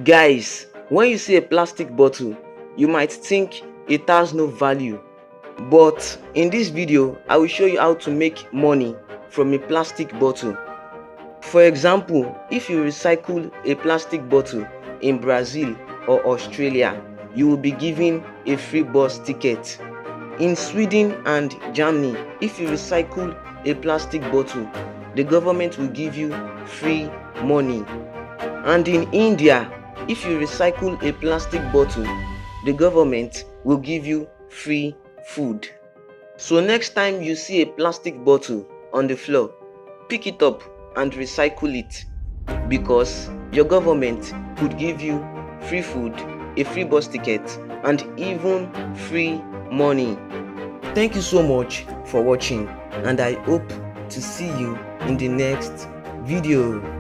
Guys, when you see a plastic bottle, you might think it has no value. But in this video, I will show you how to make money from a plastic bottle. For example, if you recycle a plastic bottle in Brazil or Australia, you will be given a free bus ticket. In Sweden and Germany, if you recycle a plastic bottle, the government will give you free money. And in India, if you recycle a plastic bottle, the government will give you free food. So next time you see a plastic bottle on the floor, pick it up and recycle it, because your government could give you free food, a free bus ticket, and even free money. Thank you so much for watching, and I hope to see you in the next video.